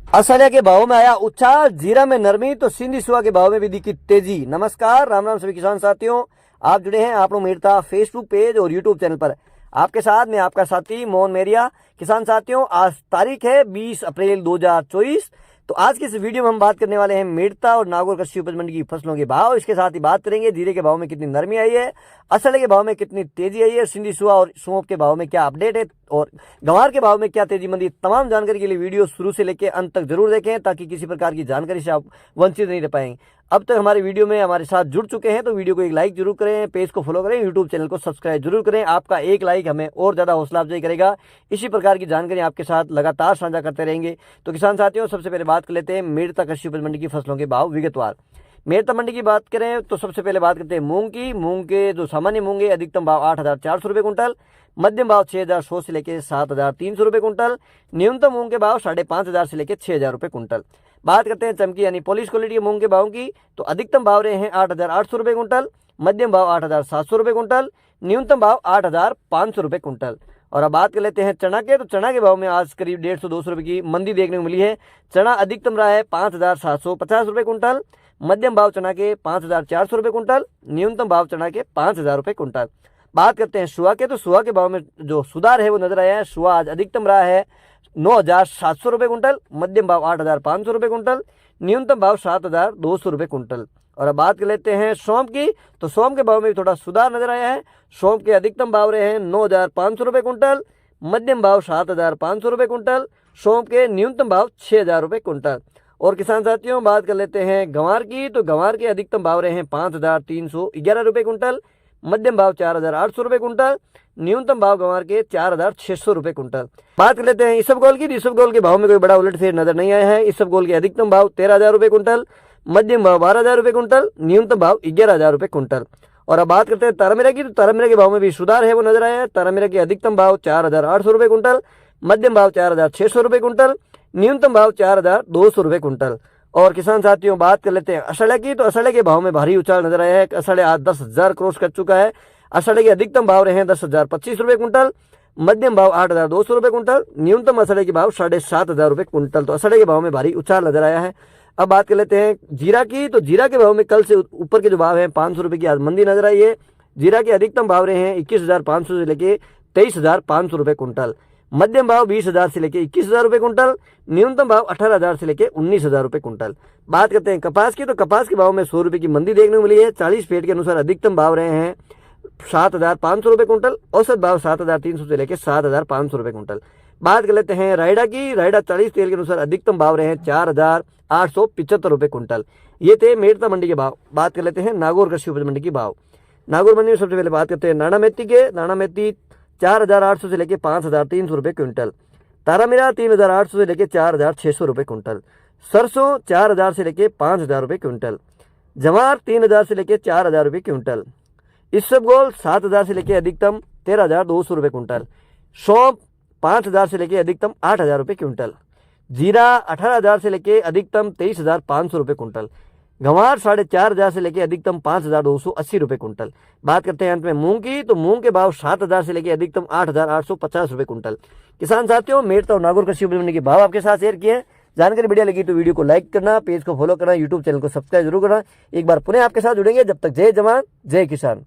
असलिया के भाव में आया उछाल, जीरा में नरमी तो सिंधी सुहा के भाव में भी दिखी तेजी। नमस्कार, राम राम सभी किसान साथियों, आप जुड़े हैं आप लोग मेरता फेसबुक पेज और यूट्यूब चैनल पर। आपके साथ में आपका साथी मोहन मेरिया। किसान साथियों, आज तारीख है 20 अप्रैल 2024। तो आज की इस वीडियो में हम बात करने वाले हैं मेरता और नागौर कृषि उपज मंडी की फसलों के भाव। इसके साथ ही बात करेंगे जीरे के भाव में कितनी नरमी आई है, असले के भाव में कितनी तेजी आई है, सिंधी सुहा और सौंफ के भाव में क्या अपडेट है और गंवार के भाव में क्या तेजी मंदी। तमाम जानकारी के लिए वीडियो शुरू से लेकर अंत तक जरूर देखें ताकि किसी प्रकार की जानकारी से आप वंचित नहीं रह पाएंगे। अब तक हमारे वीडियो में हमारे साथ जुड़ चुके हैं तो वीडियो को एक लाइक जरूर करें, पेज को फॉलो करें, यूट्यूब चैनल को सब्सक्राइब जरूर करें। आपका एक लाइक हमें और ज्यादा हौसला अफजाई करेगा। इसी प्रकार की जानकारी आपके साथ लगातार साझा करते रहेंगे। तो किसान साथियों, सबसे पहले बात कर लेते हैं मेरता कृषि उपज मंडी की फसलों के भाव विगतवार। मेरता मंडी की बात करें तो सबसे पहले बात करते हैं मूंग की। मूंग के जो सामान्य मूंग है, अधिकतम भाव 8,400 रुपये कुंटल, मध्यम भाव 6,100 से लेकर 7,300 रुपये कुंटल, न्यूनतम मूंग के भाव 5,500 से लेकर 6,000 रुपये कुंटल। बात करते हैं चमकी यानी पॉलिश क्वालिटी के मूंग के भाव की, तो अधिकतम भाव रहे हैं 8,800 रुपये कुंटल, मध्यम भाव 8,700 रुपये कुंटल, न्यूनतम भाव 8,500 रुपये कुंटल। और अब बात कर लेते हैं चना के, तो चना के भाव में आज करीब 150-200 रुपये की मंदी देखने को मिली है। चना अधिकतम रहा है 5,750 रुपये कुंटल, मध्यम भाव चना के 5,400 रुपये कुंटल, न्यूनतम भाव चना के 5,000 रुपये कुंटल। बात करते हैं सुहा के, तो सुहा के भाव में जो सुधार है वो नजर आया है। सुहा आज अधिकतम रहा है 9,700 रुपये कुंटल, मध्यम भाव 8,500 रुपये कुंटल, न्यूनतम भाव 7,200 रुपये कुंटल। और अब बात कर लेते हैं सौंफ की, तो सौंफ के भाव में भी थोड़ा सुधार नजर आया है। सौंफ के अधिकतम भाव रहे हैं 9,500 रुपये कुंटल, मध्यम भाव 7,500 रुपये कुंटल, सौंफ के न्यूनतम भाव 6,000 रुपये कुंटल। और किसान साथियों, बात कर लेते हैं गंवार की, तो गंवार के अधिकतम भाव रहे हैं 5,311 रुपये कुंटल, मध्यम भाव 4,800 रुपये कुंटल, न्यूनतम भाव गंवार के 4,600 रुपये कुंटल। बात कर लेते हैं इसबगोल की। इसबगोल के भाव में कोई बड़ा उलटफेर नजर नहीं आया है। इसबगोल के अधिकतम भाव 13,000 रुपये कुंटल, मध्यम भाव 12,000 रुपये कुंटल, न्यूनतम भाव 11,000 रुपये कुंटल। और अब बात करते हैं तारामीरा की, तो तारामीरा के भाव में भी सुधार है वो नजर आया है। तारामीरा के अधिकतम भाव 4,800 रुपये कुंटल, मध्यम भाव 4,600 रुपये कुंटल, न्यूनतम भाव 4,200 रुपये कुंटल। और किसान साथियों, बात कर लेते हैं असड़े की, तो असड़े के भाव में भारी उछाल नजर आया है। असड़े आज 10,000 क्रॉस कर चुका है। असड़े के अधिकतम भाव रहे हैं 10,025 रुपये कुंटल, मध्यम भाव 8,200 रुपये कुंटल, न्यूनतम असड़े के भाव 7,500 रुपये कुंटल। तो असड़े के भाव में भारी उछाल नजर आया है। अब बात कर लेते हैं जीरा की, तो जीरा के भाव में कल से ऊपर के जो भाव हैं 500 रुपये की आज मंदी नजर आई है। जीरा के अधिकतम भाव रहे हैं 21,500 से लेके 23,500 रुपये कुंटल, मध्यम भाव 20,000 से लेके 21,000 रुपये कुंटल, न्यूनतम भाव 18,000 से लेके 19,000 रुपये कुंटल। बात करते हैं कपास की, तो कपास के भाव में 100 रुपये की मंदी देखने को मिली है। 40 फीट के अनुसार अधिकतम भाव रहे हैं 7,500 रुपये कुंटल, औसत भाव 7,300 से लेकर 7,500 रुपये कुंटल। बात कर लेते हैं रायडा की। रायडा 40 तेल के अनुसार अधिकतम भाव रहे हैं 4,875 रुपये कुंटल। ये थे मेरता मंडी के भाव। बात कर लेते हैं नागौर कृषि उपज मंडी की भाव। नागौर मंडी में सबसे पहले बात करते हैं नाना मेथी के। नाना मेथी 4,800 से लेकर 5,300 रुपये क्विंटल। तारामीरा 3,800 से लेकर 4,600 रुपये कुंटल। सरसों 4,000 से लेकर 5,000 रुपये क्विंटल। जवार 3,000 से लेकर 4,000 रुपये क्विंटल। इसबगोल 7,000 से लेकर अधिकतम 13,200 रुपये कुंटल। सौंफ 5,000 से लेकर अधिकतम 8,000 रुपये क्विंटल। जीरा 18,000 से लेकर अधिकतम 23,500 रुपये कुंटल। गंवार 4,500 से लेकर अधिकतम 5,280 रुपये कुंटल। बात करते हैं अंत में मूंग की, तो मूंग के भाव 7,000 से लेकर अधिकतम 8,850 रुपये कुंटल। किसान साथियों, मेरता और नागौर कृषि उपज मंडी के भाव आपके साथ शेयर किए। जानकारी बढ़िया लगी तो वीडियो को लाइक करना, पेज को फॉलो करना, यूट्यूब चैनल को सब्सक्राइब जरूर करना। एक बार पुनः आपके साथ जुड़ेंगे। जब तक जय जवान जय किसान।